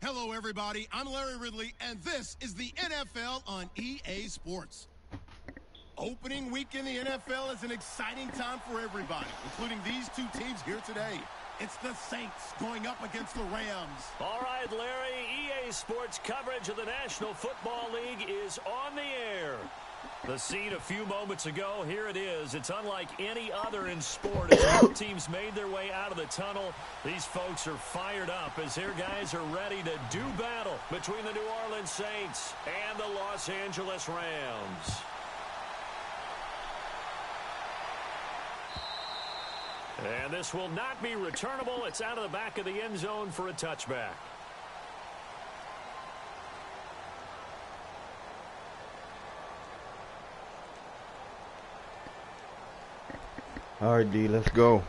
Hello, everybody. I'm Larry Ridley, and this is the NFL on EA Sports. Opening week in the NFL is an exciting time for everybody, including these two teams here today. It's the Saints going up against the Rams. All right, Larry, EA Sports coverage of the National Football League is on the air. The scene a few moments ago, here it is. It's unlike any other in sport. As both teams made their way out of the tunnel, these folks are fired up as their guys are ready to do battle between the New Orleans Saints and the Los Angeles Rams. And this will not be returnable. It's out of the back of the end zone for a touchback. All right, D, let's go.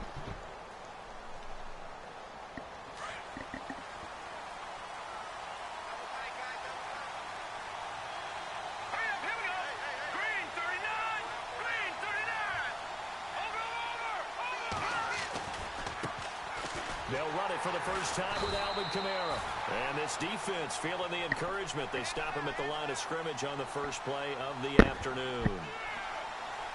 They'll run it for the first time with Alvin Kamara. And this defense feeling the encouragement. They stop him at the line of scrimmage on the first play of the afternoon.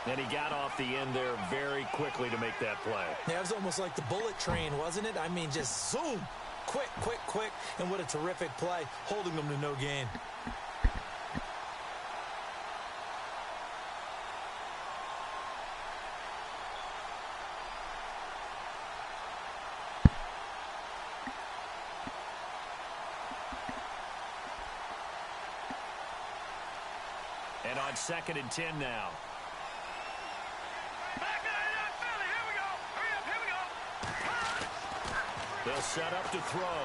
And he got off the end there very quickly to make that play. Yeah, it was almost like the bullet train, wasn't it? I mean, just zoom. Quick, quick, quick. And what a terrific play, holding them to no gain. And on 2nd and 10 now. They'll set up to throw.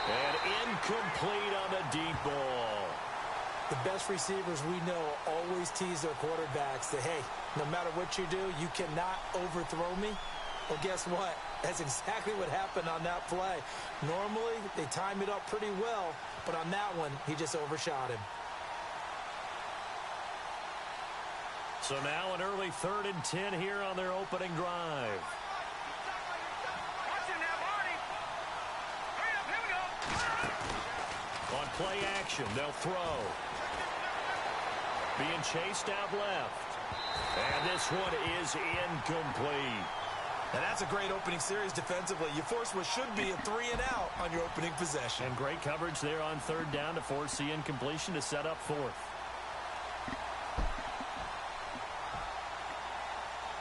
And incomplete on the deep ball. The best receivers we know always tease their quarterbacks that, hey, no matter what you do, you cannot overthrow me. Well, guess what? That's exactly what happened on that play. Normally, they time it up pretty well, but on that one, he just overshot him. So now an early 3rd and 10 here on their opening drive. On play action, they'll throw. Being chased out left. And this one is incomplete. And that's a great opening series defensively. You force what should be a 3-and-out on your opening possession. And great coverage there on 3rd down to force the incompletion to set up 4th.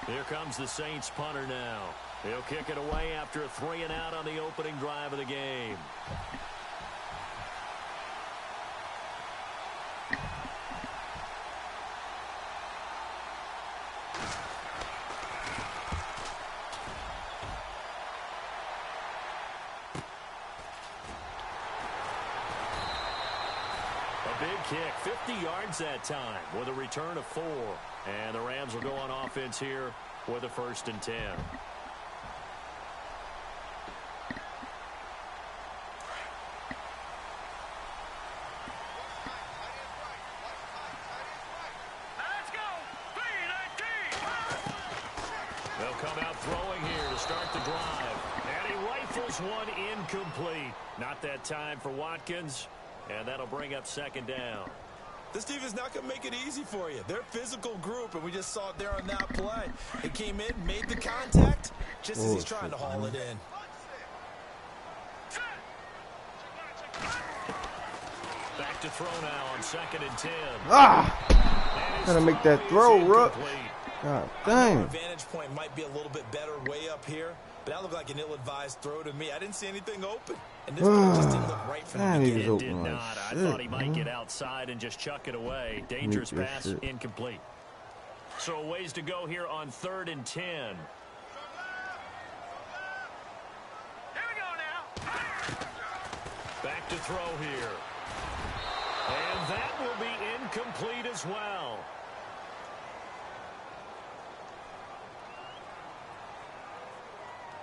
Here comes the Saints punter now. He'll kick it away after a 3-and-out on the opening drive of the game. A big kick, 50 yards that time with a return of 4. And the Rams will go on offense here with a 1st and 10. They'll come out throwing here to start the drive. And he rifles one incomplete. Not that time for Watkins. And that'll bring up 2nd down. This team is not going to make it easy for you. They're a physical group, and we just saw it there on that play. He came in, made the contact, just as he's trying to haul it in. Back to throw now on 2nd and 10. Gotta make that throw, Rook. God dang. Vantage point might be a little bit better way up here, but that looked like an ill-advised throw to me. I didn't see anything open, and this one just didn't look right from the beginning. It did not. I thought he might get outside and just chuck it away. Dangerous pass, incomplete. So a ways to go here on 3rd and 10. Here we go now. Back to throw here. And that will be incomplete as well.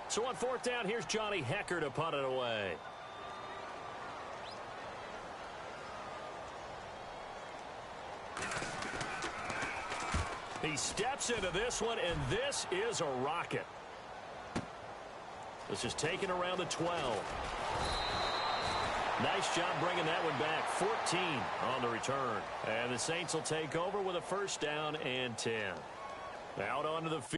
So on 4th down, here's Johnny Hecker to punt it away. He steps into this one, and this is a rocket. This is taken around the 12. Nice job bringing that one back. 14 on the return. And the Saints will take over with a first down and 10. Out onto the field.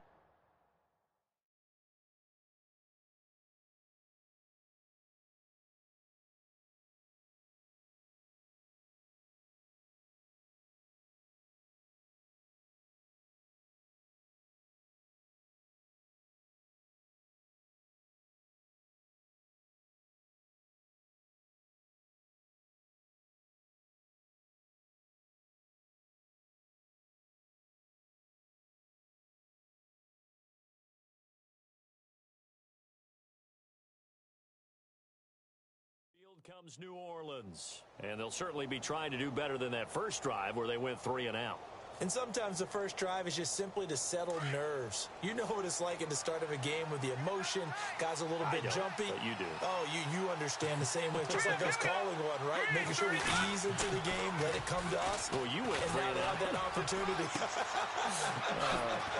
Comes New Orleans, and they'll certainly be trying to do better than that first drive where they went 3 and out. And sometimes the first drive is just simply to settle nerves. You know what it's like at the start of a game with the emotion. Guys a little bit jumpy. But you do. Oh, you understand the same way. It's just like us calling one, right? Making sure we ease into the game, let it come to us. Well, you went and 3 now and they out. have that opportunity.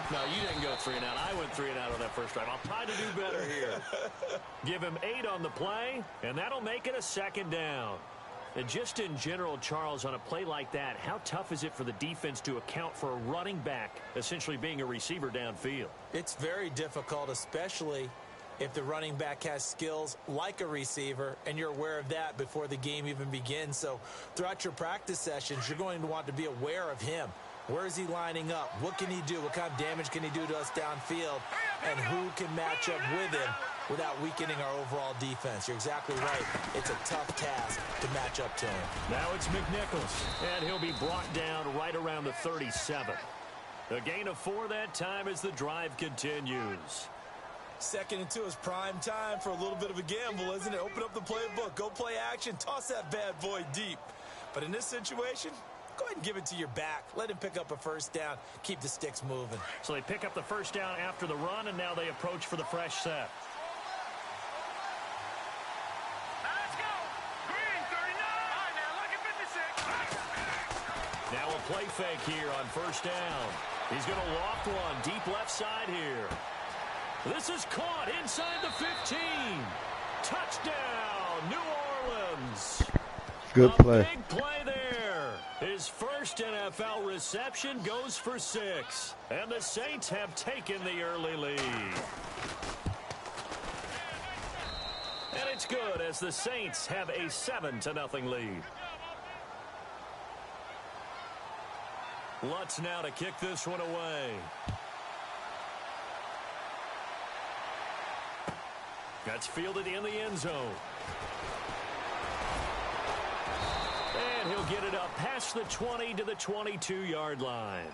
No, you didn't go 3 and out. I went 3 and out on that first drive. I'll try to do better here. Give him 8 on the play, and that'll make it a second down. And just in general, Charles, on a play like that, how tough is it for the defense to account for a running back essentially being a receiver downfield? It's very difficult, especially if the running back has skills like a receiver, and you're aware of that before the game even begins. So throughout your practice sessions, you're going to want to be aware of him. Where is he lining up? What can he do? What kind of damage can he do to us downfield? And who can match up with him without weakening our overall defense? You're exactly right. It's a tough task to match up to him. Now it's McNichols, and he'll be brought down right around the 37. A gain of 4 that time as the drive continues. 2nd and 2 is prime time for a little bit of a gamble, isn't it? Open up the playbook, go play action, toss that bad boy deep. But in this situation, go ahead and give it to your back. Let him pick up a first down. Keep the sticks moving. So they pick up the first down after the run, and now they approach for the fresh set. Let's go. Green, 39. All right, now look at 56. Now a play fake here on first down. He's going to loft one deep left side here. This is caught inside the 15. Touchdown, New Orleans. Good play. A big play there. His first NFL reception goes for 6. And the Saints have taken the early lead. And it's good as the Saints have a 7-0 lead. Lutz now to kick this one away. That's fielded in the end zone. And he'll get it up past the 20 to the 22-yard line.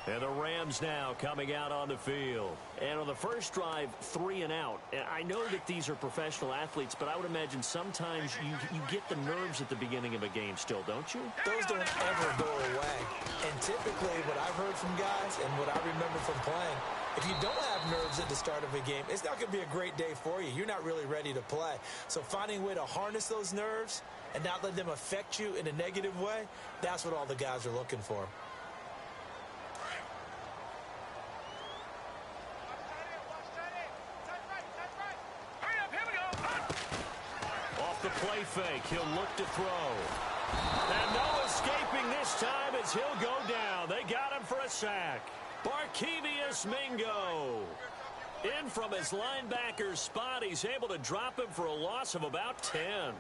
And the Rams now coming out on the field. And on the first drive, 3 and out. And I know that these are professional athletes, but I would imagine sometimes you get the nerves at the beginning of a game still, don't you? Those don't ever go away. And typically what I've heard from guys and what I remember from playing, if you don't have nerves at the start of a game, it's not going to be a great day for you. You're not really ready to play. So finding a way to harness those nerves and not let them affect you in a negative way, that's what all the guys are looking for. Off the play fake, he'll look to throw. And no escaping this time as he'll go down. They got him for a sack. Barkevious Mingo. In from his linebacker's spot, he's able to drop him for a loss of about 10.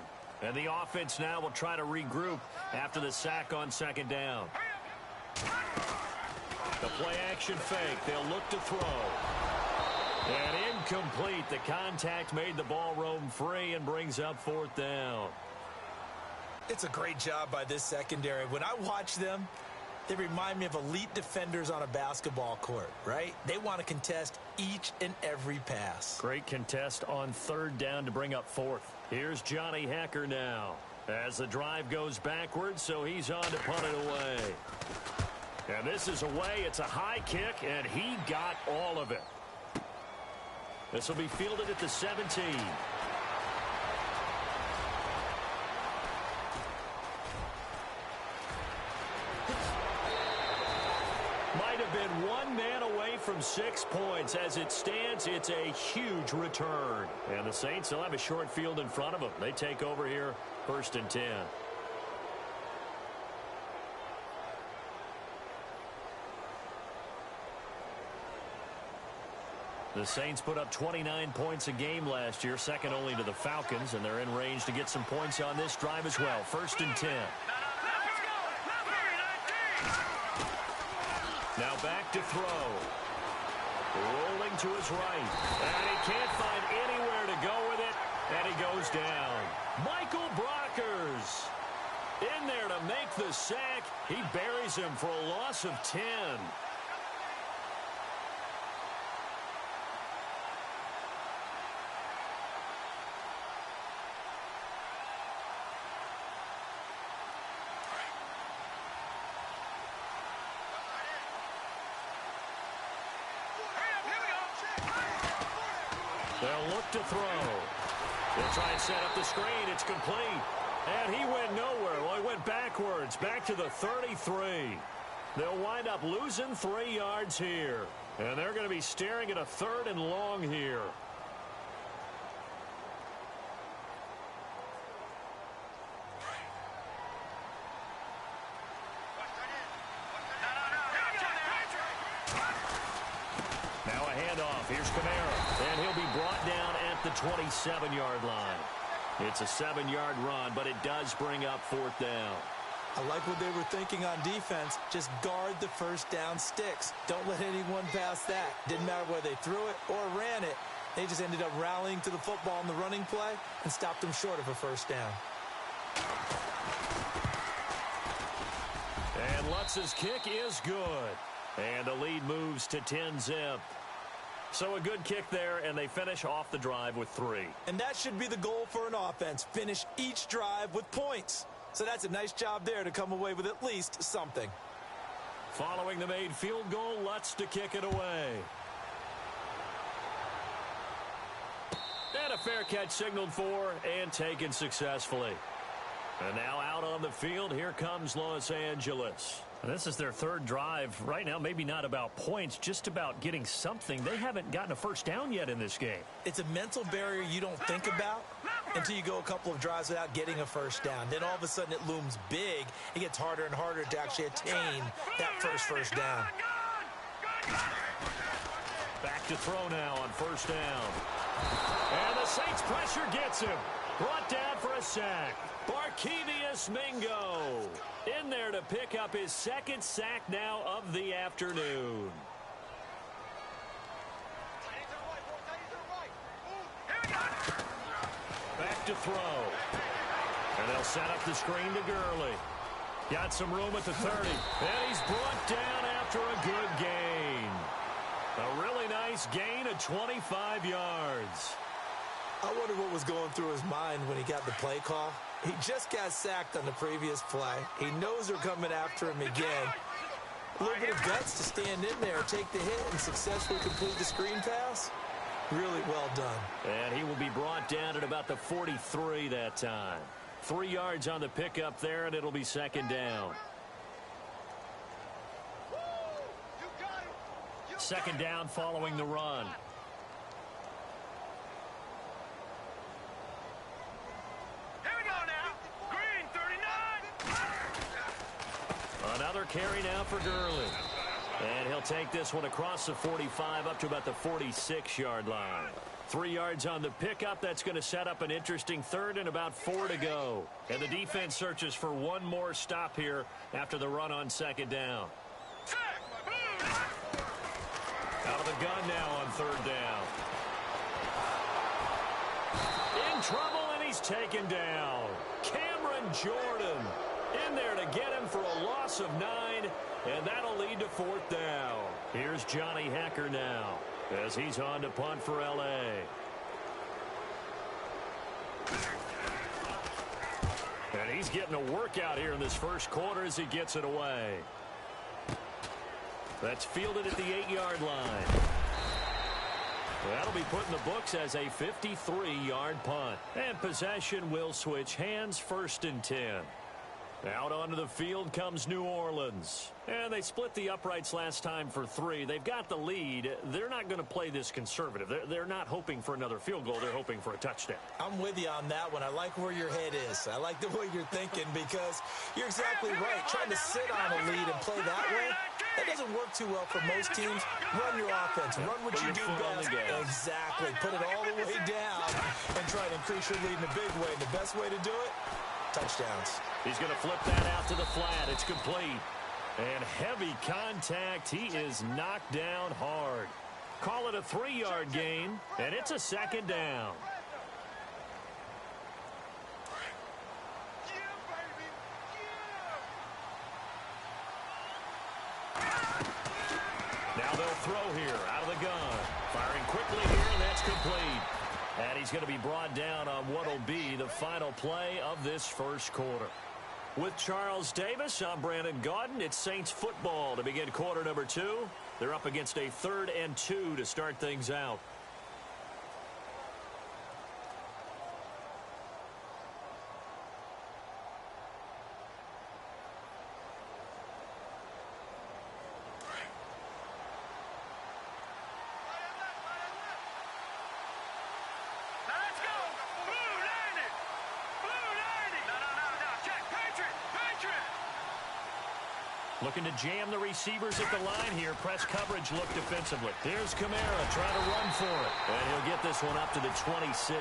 And the offense now will try to regroup after the sack on second down. The play action fake, they'll look to throw. And incomplete. The contact made the ball roam free and brings up 4th down. It's a great job by this secondary. When I watch them, they remind me of elite defenders on a basketball court, right? They want to contest each and every pass. Great contest on 3rd down to bring up 4th. Here's Johnny Hecker now. As the drive goes backwards, so he's on to punt it away. And this is away. It's a high kick, and he got all of it. This will be fielded at the 17. Might have been one man away from 6 points. As it stands, it's a huge return. And the Saints will have a short field in front of them. They take over here, 1st and 10. The Saints put up 29 points a game last year, second only to the Falcons, and they're in range to get some points on this drive as well. 1st and 10. Now back to throw. Rolling to his right. And he can't find anywhere to go with it, and he goes down. Michael Brockers in there to make the sack. He buries him for a loss of 10. They'll look to throw. They'll try and set up the screen. It's complete. And he went nowhere. Well, he went backwards, back to the 33. They'll wind up losing 3 yards here. And they're going to be staring at a 3rd and long here. Now a handoff. Here's Kamara. And he'll be brought down at the 27-yard line. It's a 7-yard run, but it does bring up 4th down. I like what they were thinking on defense. Just guard the first down sticks. Don't let anyone pass that. Didn't matter whether they threw it or ran it. They just ended up rallying to the football in the running play and stopped them short of a first down. And Lutz's kick is good. And the lead moves to 10-zip. So a good kick there, and they finish off the drive with 3. And that should be the goal for an offense. Finish each drive with points. So that's a nice job there to come away with at least something. Following the made field goal, Lutz to kick it away. And a fair catch signaled for and taken successfully. And now out on the field, here comes Los Angeles. And this is their 3rd drive. Right now, maybe not about points, just about getting something. They haven't gotten a first down yet in this game. It's a mental barrier you don't think about until you go a couple of drives without getting a first down. Then all of a sudden it looms big. It gets harder and harder to actually attain that first down. Back to throw now on 1st down. And the Saints pressure gets him. Brought down for a sack. Barkevius Mingo in there to pick up his 2nd sack now of the afternoon. Back to throw. And they'll set up the screen to Gurley. Got some room at the 30. And he's brought down after a good gain. A really nice gain of 25 yards. I wonder what was going through his mind when he got the play call. He just got sacked on the previous play. He knows they're coming after him again. A little bit of guts to stand in there, take the hit, and successfully complete the screen pass. Really well done. And he will be brought down at about the 43 that time. 3 yards on the pickup there, and it'll be 2nd down. 2nd down following the run. Another carry now for Gurley. And he'll take this one across the 45 up to about the 46-yard line. 3 yards on the pickup. That's going to set up an interesting 3rd and about 4 to go. And the defense searches for one more stop here after the run on 2nd down. Out of the gun now on 3rd down. In trouble, and he's taken down. Cameron Jordan in there to get him for a loss of 9, and that'll lead to 4th down. Here's Johnny Hecker now as he's on to punt for L.A. And he's getting a workout here in this 1st quarter as he gets it away. That's fielded at the 8-yard line. That'll be put in the books as a 53-yard punt. And possession will switch hands, 1st and 10. Out onto the field comes New Orleans. And they split the uprights last time for 3. They've got the lead. They're not going to play this conservative. They're not hoping for another field goal. They're hoping for a touchdown. I'm with you on that one. I like where your head is. I like the way you're thinking because you're exactly right. Trying to sit on a lead and play that way, that doesn't work too well for most teams. Run your offense. Run what you do best. Exactly. Put it all the way down and try to increase your lead in a big way. And the best way to do it, touchdowns. He's going to flip that out to the flat. It's complete. And heavy contact. He is knocked down hard. Call it a 3-yard gain, and it's a second down. Now they'll throw here out of the gun. Firing quickly here, and that's complete. And he's going to be brought down on what will be the final play of this first quarter. With Charles Davis, I'm Brandon Gaudin. It's Saints football to begin quarter number 2. They're up against a 3rd and 2 to start things out. Looking to jam the receivers at the line here. Press coverage look defensively. Here's Kamara trying to run for it. And he'll get this one up to the 26.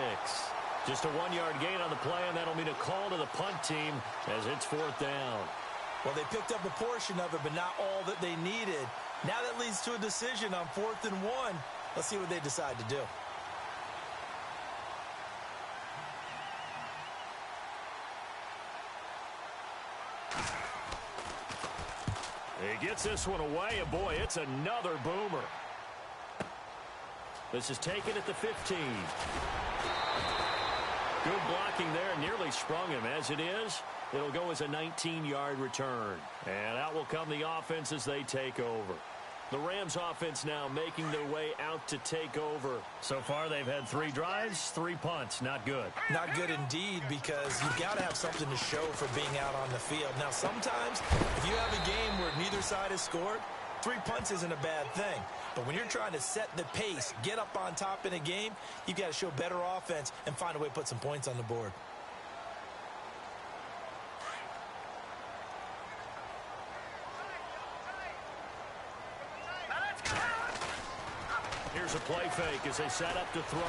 Just a 1-yard gain on the play, and that'll mean a call to the punt team as it's 4th down. Well, they picked up a portion of it, but not all that they needed. Now that leads to a decision on 4th and 1. Let's see what they decide to do. He gets this one away, and boy, it's another boomer. This is taken at the 15. Good blocking there, nearly sprung him. As it is, it'll go as a 19-yard return. And out will come the offense as they take over. The Rams offense now making their way out to take over. So far, they've had 3 drives, 3 punts. Not good. Not good indeed, because you've got to have something to show for being out on the field. Now, sometimes, if you have a game where neither side has scored, 3 punts isn't a bad thing. But when you're trying to set the pace, get up on top in a game, you've got to show better offense and find a way to put some points on the board. Here's a play fake as they set up to throw.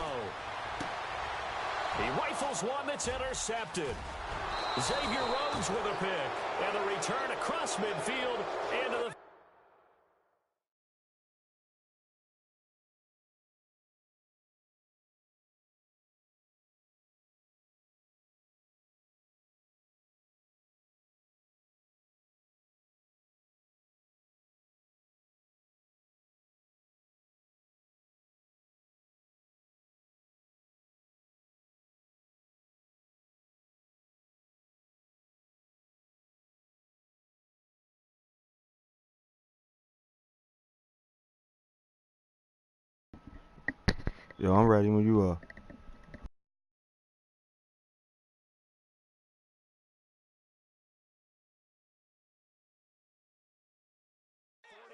He rifles one that's intercepted. Xavier Rhodes with a pick. And the return across midfield into the... Yo, I'm ready when you are.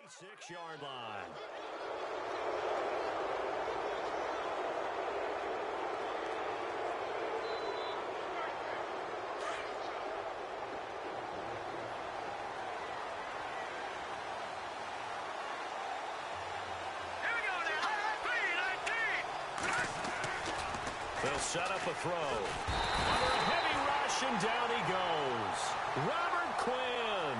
Six-yard line. They'll set up a throw. Under a heavy rush, and down he goes. Robert Quinn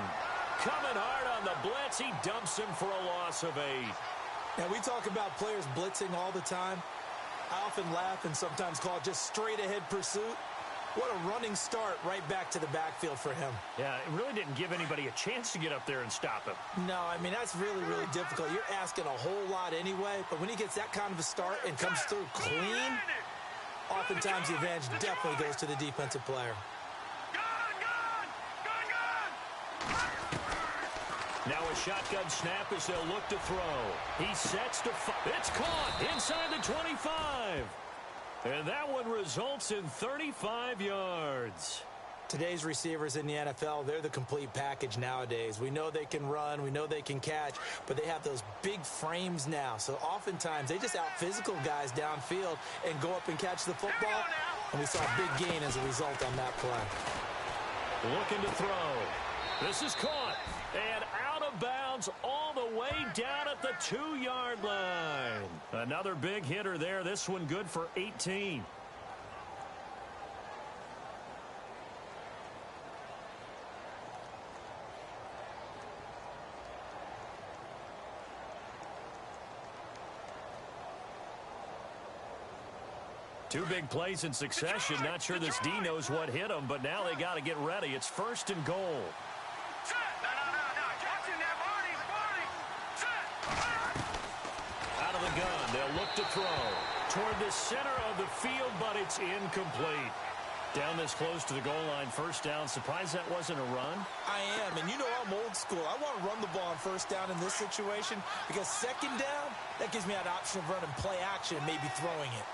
coming hard on the blitz. He dumps him for a loss of 8. Now, we talk about players blitzing all the time. I often laugh and sometimes call it just straight-ahead pursuit. What a running start right back to the backfield for him. Yeah, it really didn't give anybody a chance to get up there and stop him. No, I mean, that's really, really difficult. You're asking a whole lot anyway, but when he gets that kind of a start and comes through clean, oftentimes the advantage definitely goes to the defensive player. Now a shotgun snap as they'll look to throw. He sets to fire. It's caught inside the 25. And that one results in 35 yards. Today's receivers in the NFL, they're the complete package nowadays. We know they can run, we know they can catch, but they have those big frames now. So oftentimes they just out-physical guys downfield and go up and catch the football. And we saw a big gain as a result on that play. Looking to throw. This is caught. And out of bounds all the way down at the 2-yard line. Another big hitter there. This one good for 18. Two big plays in succession. Not sure this D knows what hit him, but now they got to get ready. It's 1st and goal. Out of the gun, they'll look to throw. Toward the center of the field, but it's incomplete. Down this close to the goal line, 1st down. Surprised that wasn't a run? I am, and you know I'm old school. I want to run the ball on 1st down in this situation because 2nd down, that gives me that option of running play action and maybe throwing it.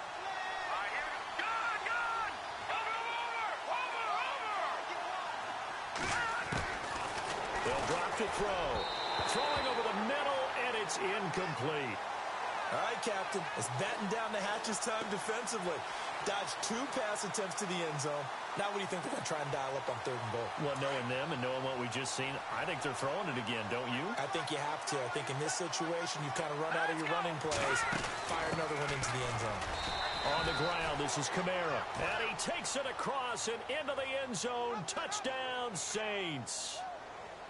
They'll drop to throw. Throwing over the middle, and it's incomplete. All right, Captain. It's batten down the hatches time defensively. Dodged 2 pass attempts to the end zone. Now what do you think they're going to try and dial up on 3rd and goal? Well, knowing them and knowing what we just seen, I think they're throwing it again, don't you? I think you have to. I think in this situation, you've kind of run out of your running plays. Fire another one into the end zone. On the ground, this is Kamara. And he takes it across and into the end zone. Touchdown, Saints.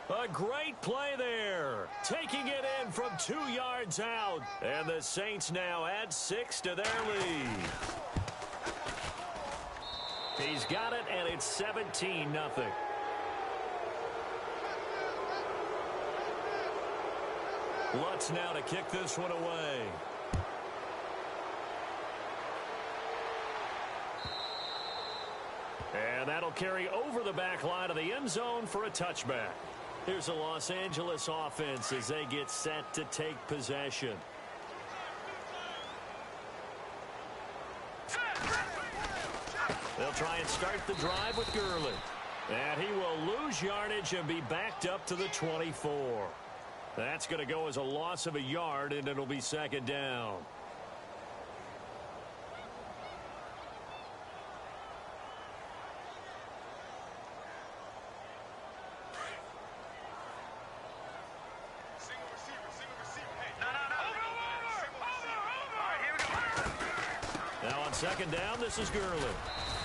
A great play there. Taking it in from 2 yards out. And the Saints now add 6 to their lead. He's got it, and it's 17-0. Lutz now to kick this one away. And that'll carry over the back line of the end zone for a touchback. Here's the Los Angeles offense as they get set to take possession. They'll try and start the drive with Gurley. And he will lose yardage and be backed up to the 24. That's going to go as a loss of a yard, and it'll be 2nd down. Now on 2nd down, this is Gurley.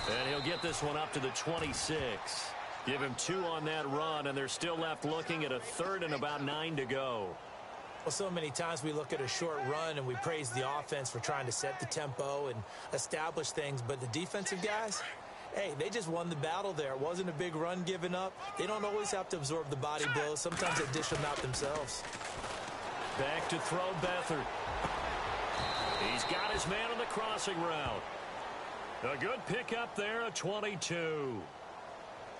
And he'll get this one up to the 26. Give him 2 on that run, and they're still left looking at a 3rd and about 9 to go. Well, so many times we look at a short run and we praise the offense for trying to set the tempo and establish things, but the defensive guys, hey, they just won the battle there. It wasn't a big run given up. They don't always have to absorb the body blows. Sometimes they dish them out themselves. Back to throw Beathard. He's got his man on the crossing route. A good pickup there, a 22.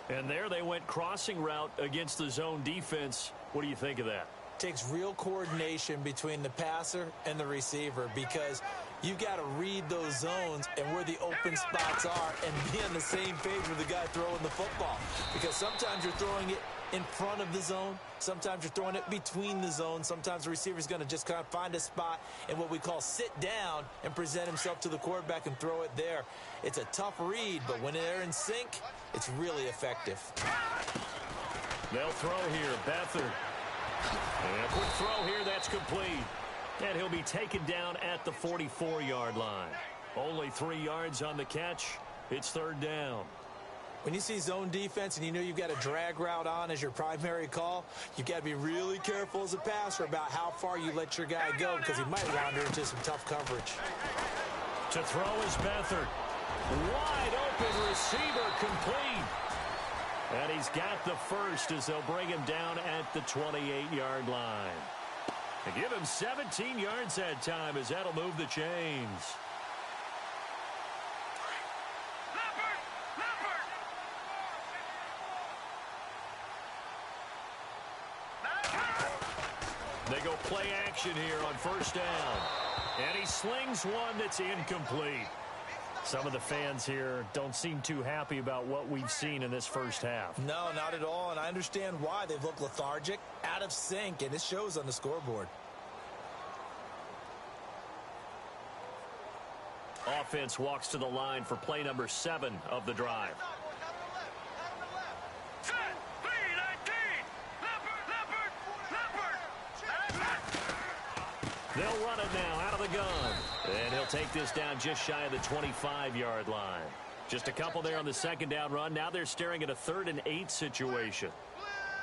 And there they went crossing route against the zone defense. What do you think of that? Takes real coordination between the passer and the receiver because you've got to read those zones and where the open spots are and be on the same page with the guy throwing the football. Because sometimes you're throwing it in front of the zone. Sometimes you're throwing it between the zones. Sometimes the receiver's going to just kind of find a spot and what we call sit down and present himself to the quarterback and throw it there. It's a tough read, but when they're in sync, it's really effective. They'll throw here, Beathard. And a quick throw here, that's complete. And he'll be taken down at the 44-yard line. Only 3 yards on the catch. It's 3rd down. When you see zone defense and you know you've got a drag route on as your primary call, you've got to be really careful as a passer about how far you let your guy go because he might wander into some tough coverage. To throw is Beathard. Wide open receiver complete. And he's got the first as they'll bring him down at the 28-yard line. They give him 17 yards that time as that'll move the chains. They go play action here on 1st down. And he slings one that's incomplete. Some of the fans here don't seem too happy about what we've seen in this first half. No, not at all, and I understand why. They've looked lethargic, out of sync, and it shows on the scoreboard. Offense walks to the line for play number 7 of the drive. They'll run it now out of the gun. And he'll take this down just shy of the 25-yard line. Just a couple there on the second down run. Now they're staring at a 3rd and 8 situation.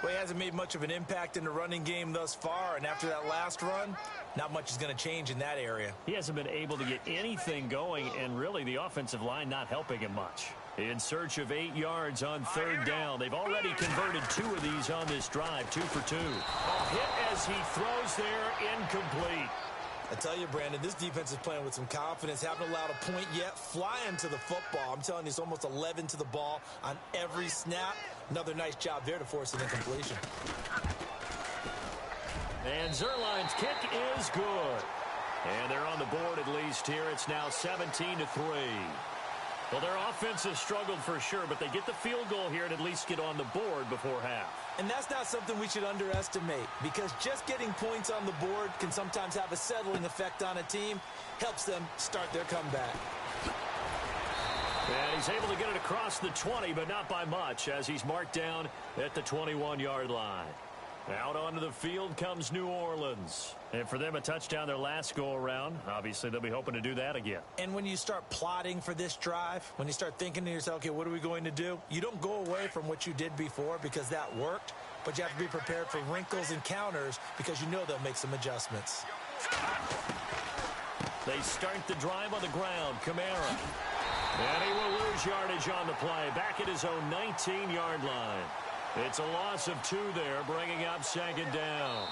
Well, he hasn't made much of an impact in the running game thus far, and after that last run, not much is going to change in that area. He hasn't been able to get anything going, and really the offensive line not helping him much. In search of 8 yards on 3rd down. They've already converted 2 of these on this drive, 2 for 2. A hit as he throws there, incomplete. I tell you, Brandon, this defense is playing with some confidence. Haven't allowed a point yet. Flying to the football. I'm telling you, it's almost 11 to the ball on every snap. Another nice job there to force an incompletion. And Zerline's kick is good. And they're on the board at least here. It's now 17-3. Well, their offense has struggled for sure, but they get the field goal here and at least get on the board before half. And that's not something we should underestimate, because just getting points on the board can sometimes have a settling effect on a team. Helps them start their comeback. And he's able to get it across the 20, but not by much, as he's marked down at the 21-yard line. Out onto the field comes New Orleans. And for them, a touchdown their last go-around. Obviously, they'll be hoping to do that again. And when you start plotting for this drive, when you start thinking to yourself, okay, what are we going to do? You don't go away from what you did before because that worked, but you have to be prepared for wrinkles and counters because you know they'll make some adjustments. They start the drive on the ground. Kamara. And he will lose yardage on the play. Back at his own 19-yard line. It's a loss of 2 there, bringing up 2nd down.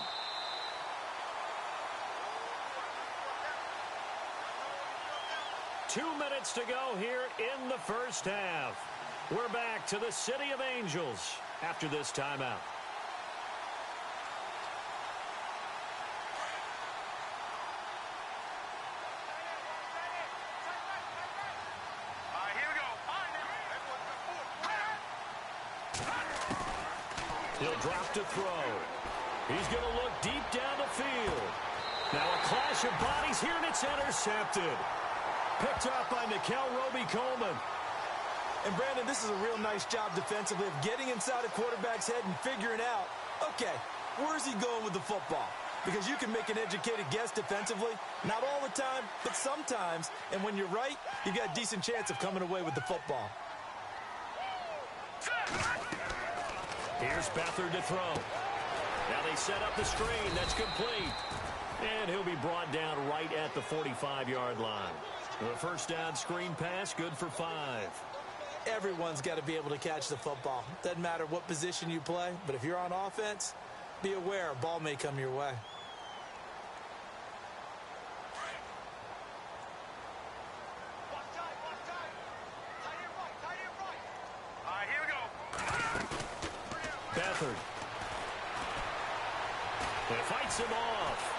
Two minutes to go here in the first half. We're back to the City of Angels after this timeout. He'll drop to throw. He's going to look deep down the field. Now a clash of bodies here, and it's intercepted. Picked up by Nickel Roby-Coleman. And, Brandon, this is a real nice job defensively of getting inside a quarterback's head and figuring out, okay, where's he going with the football? Because you can make an educated guess defensively. Not all the time, but sometimes. And when you're right, you've got a decent chance of coming away with the football. Here's Beathard to throw. Now they set up the screen. That's complete. And he'll be brought down right at the 45-yard line. The first down screen pass, good for 5. Everyone's got to be able to catch the football. Doesn't matter what position you play, but if you're on offense, be aware a ball may come your way. Beathard. It fights him off.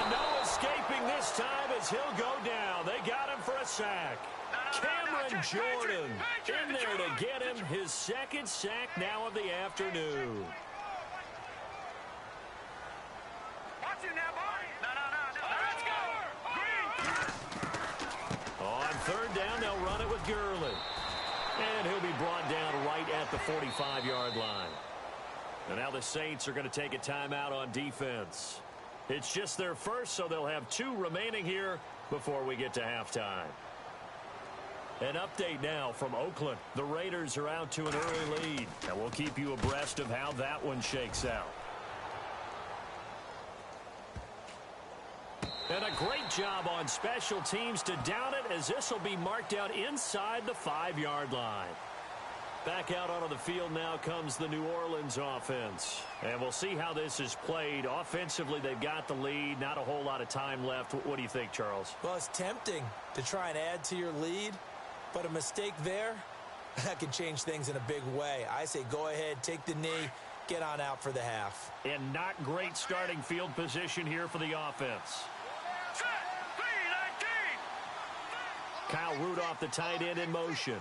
And no escaping this time as he'll go down. They got him for a sack. Cameron Jordan in there to get him his 2nd sack now of the afternoon. Watch him now, boy. No. Let's go. On 3rd down, they'll run it with Gurley. And he'll be brought down right at the 45-yard line. And now the Saints are going to take a timeout on defense. It's just their first, so they'll have 2 remaining here before we get to halftime. An update now from Oakland. The Raiders are out to an early lead, and we'll keep you abreast of how that one shakes out. And a great job on special teams to down it, as this will be marked out inside the 5-yard line. Back out onto the field now comes the New Orleans offense. And we'll see how this is played. Offensively, they've got the lead. Not a whole lot of time left. What do you think, Charles? Well, it's tempting to try and add to your lead, but a mistake there, that can change things in a big way. I say go ahead, take the knee, get on out for the half. And not great starting field position here for the offense. Kyle Rudolph, the tight end, in motion.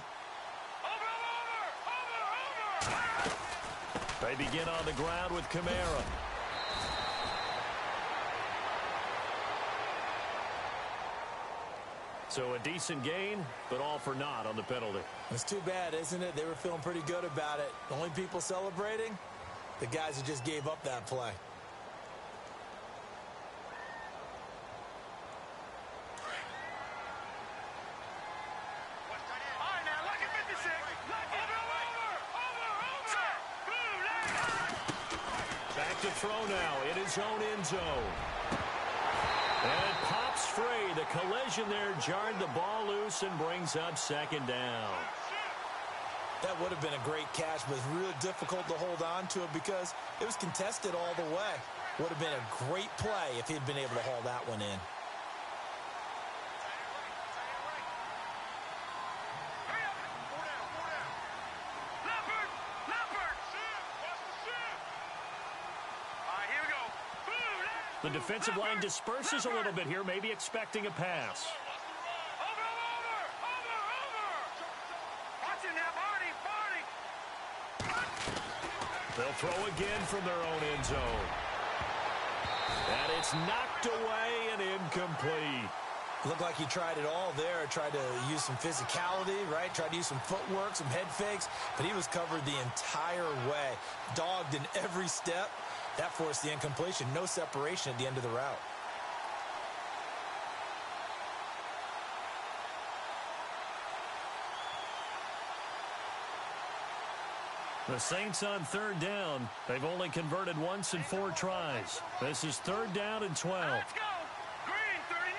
They begin on the ground with Kamara. So a decent gain, but all for naught on the penalty. It's too bad, isn't it? They were feeling pretty good about it. The only people celebrating, the guys who just gave up that play. Back to throw now in his own end zone. And it pops free. The collision there jarred the ball loose and brings up second down. That would have been a great catch, but it's really difficult to hold on to it because it was contested all the way. Would have been a great play if he'd been able to haul that one in. The defensive line disperses a little bit here, maybe expecting a pass. They'll throw again from their own end zone. And it's knocked away and incomplete. Looked like he tried it all there. Tried to use some physicality, right? Tried to use some footwork, some head fakes, but he was covered the entire way. Dogged in every step. That forced the incompletion. No separation at the end of the route. The Saints on third down. They've only converted once in 4 tries. This is third down and 12. Let's go. Green, 39.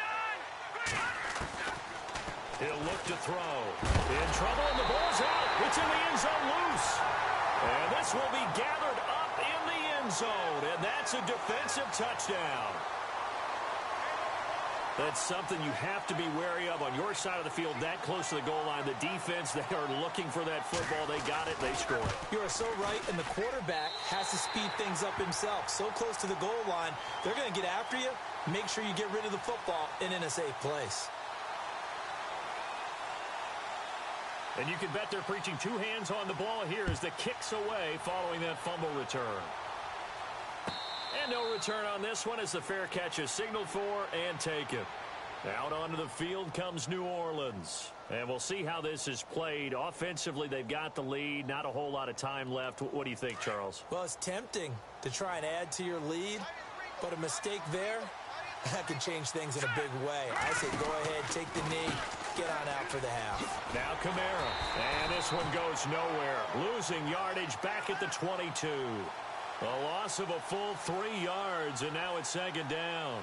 Green. He'll look to throw. In trouble, and the ball's out. It's in the end zone loose. And this will be gathered up in the end zone. And that's a defensive touchdown. That's something you have to be wary of on your side of the field, that close to the goal line. The defense, they are looking for that football. They got it. They scored. You are so right, and the quarterback has to speed things up himself. So close to the goal line, they're going to get after you. Make sure you get rid of the football and in a safe place. And you can bet they're preaching 2 hands on the ball here as the kick's away following that fumble return. And no return on this one as the fair catch is signaled for and taken. Out onto the field comes New Orleans. And we'll see how this is played. Offensively, they've got the lead. Not a whole lot of time left. What do you think, Charles? Well, it's tempting to try and add to your lead, but a mistake there, that could change things in a big way. I say go ahead, take the knee, get on out for the half. Now Kamara. And this one goes nowhere. Losing yardage back at the 22. A loss of a full 3 yards, and now it's second down.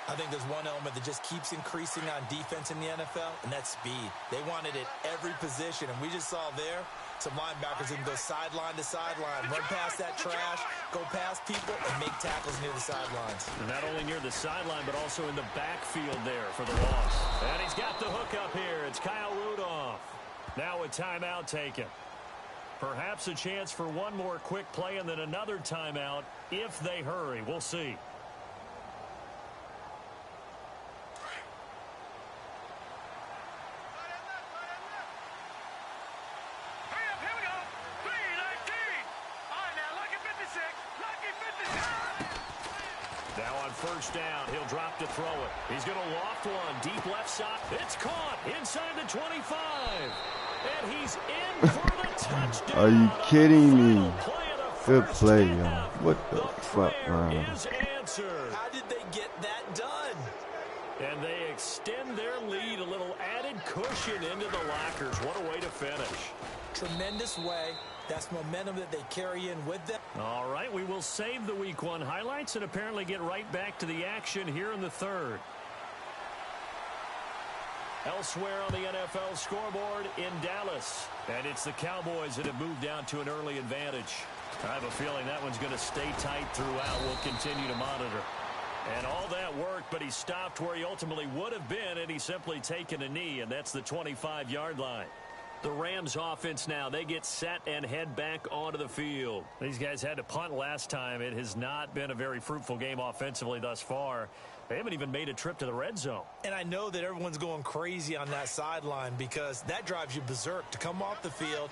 I think there's one element that just keeps increasing on defense in the NFL, and that's speed. They want it at every position, and we just saw there some linebackers that can go sideline to sideline, run past that trash, go past people, and make tackles near the sidelines. And not only near the sideline, but also in the backfield there for the loss. And he's got the hook up here. It's Kyle Rudolph. Now a timeout taken. Perhaps a chance for one more quick play and then another timeout if they hurry. We'll see. Now on first down, he'll drop to throw it. He's going to loft one deep left side. It's caught inside the 25. And he's in for the touchdown. Are you kidding me? Good play, y'all. What the fuck, man? How did they get that done? And they extend their lead, a little added cushion into the lockers. What a way to finish. Tremendous way. That's momentum that they carry in with them. All right, we will save the Week 1 highlights and apparently get right back to the action here in the third. Elsewhere on the NFL scoreboard in Dallas. And it's the Cowboys that have moved down to an early advantage. I have a feeling that one's going to stay tight throughout. We'll continue to monitor. And all that worked, but he stopped where he ultimately would have been, and he's simply taken a knee, and that's the 25-yard line. The Rams offense now, they get set and head back onto the field. These guys had to punt last time. It has not been a very fruitful game offensively thus far. They haven't even made a trip to the red zone. And I know that everyone's going crazy on that sideline because that drives you berserk to come off the field,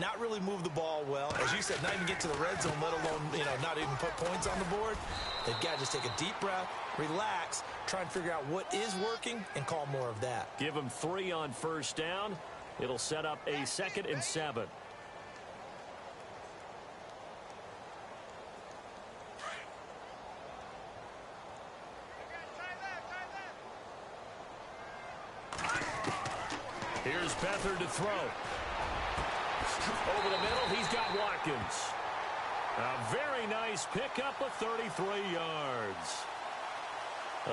not really move the ball well. As you said, not even get to the red zone, let alone, not even put points on the board. They've got to just take a deep breath, relax, try and figure out what is working, and call more of that. Give them 3 on first down. It'll set up a 2nd and 7. Here's Beathard to throw. Over the middle, he's got Watkins. A very nice pickup of 33 yards.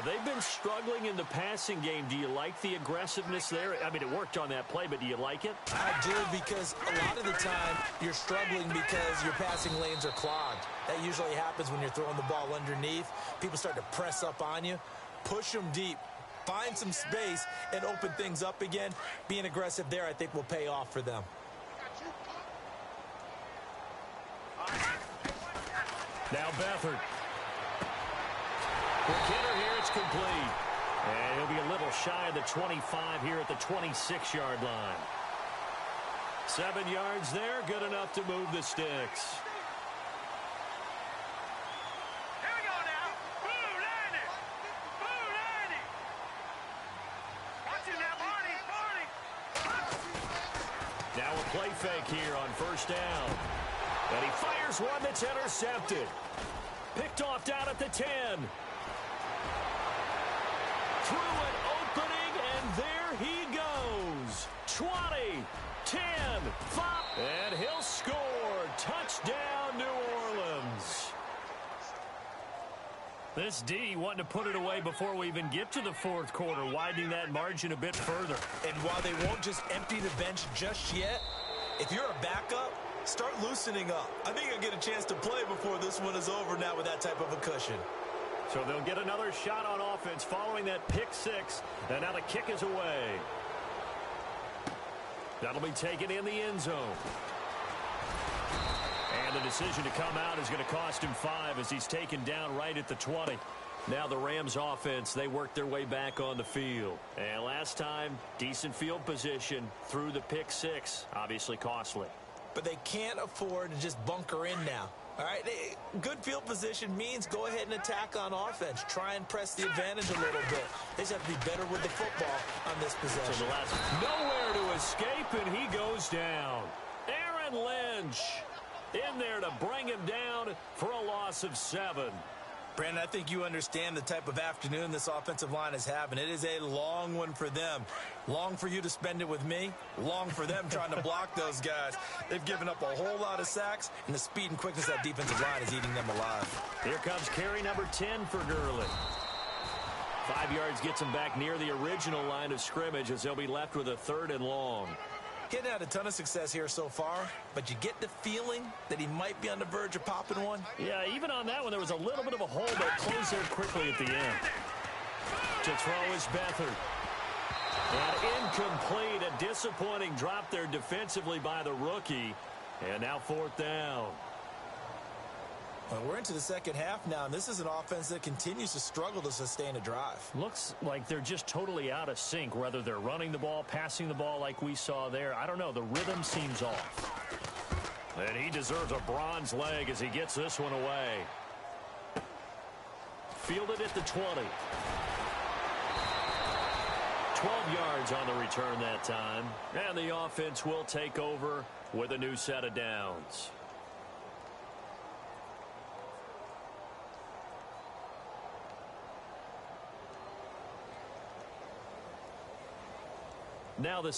They've been struggling in the passing game. Do you like the aggressiveness there? I mean, it worked on that play, but do you like it? I do, because a lot of the time you're struggling because your passing lanes are clogged. That usually happens when you're throwing the ball underneath. People start to press up on you. Push them deep. Find some space and open things up again. Being aggressive there, I think, will pay off for them. Now Beathard. Quick hitter here, it's complete. And he'll be a little shy of the 25 here at the 26-yard line. 7 yards there, good enough to move the sticks. Here we go now. Blue landing. Blue landing. Watch it now, Barney. Now a play fake here on first down. And he fires one that's intercepted. Picked off down at the 10. Through an opening, and there he goes. 20, 10, 5, and he'll score. Touchdown, New Orleans. This D wanting to put it away before we even get to the fourth quarter, widening that margin a bit further. And while they won't just empty the bench just yet, if you're a backup, start loosening up. I think you'll get a chance to play before this one is over now with that type of a cushion. So they'll get another shot on offense following that pick 6. And now the kick is away. That'll be taken in the end zone. And the decision to come out is going to cost him 5 as he's taken down right at the 20. Now the Rams offense, they work their way back on the field. And last time, decent field position through the pick 6. Obviously costly. But they can't afford to just bunker in now. All right, good field position means go ahead and attack on offense. Try and press the advantage a little bit. They just have to be better with the football on this possession. So the last, nowhere to escape, and he goes down. Aaron Lynch in there to bring him down for a loss of 7. Brandon, I think you understand the type of afternoon this offensive line is having. It is a long one for them. Long for you to spend it with me. Long for them trying to block those guys. They've given up a whole lot of sacks, and the speed and quickness of that defensive line is eating them alive. Here comes carry number 10 for Gurley. 5 yards gets him back near the original line of scrimmage as they'll be left with a 3rd and long. He hadn't had a ton of success here so far, but you get the feeling that he might be on the verge of popping one. Yeah, even on that one, there was a little bit of a hole, but closed there quickly at the end. To throw is Beathard. And incomplete, a disappointing drop there defensively by the rookie. And now 4th down. Well, we're into the second half now, and this is an offense that continues to struggle to sustain a drive. Looks like they're just totally out of sync, whether they're running the ball, passing the ball like we saw there. I don't know. The rhythm seems off. And he deserves a bronze leg as he gets this one away. Fielded at the 20. 12 yards on the return that time. And the offense will take over with a new set of downs. Now the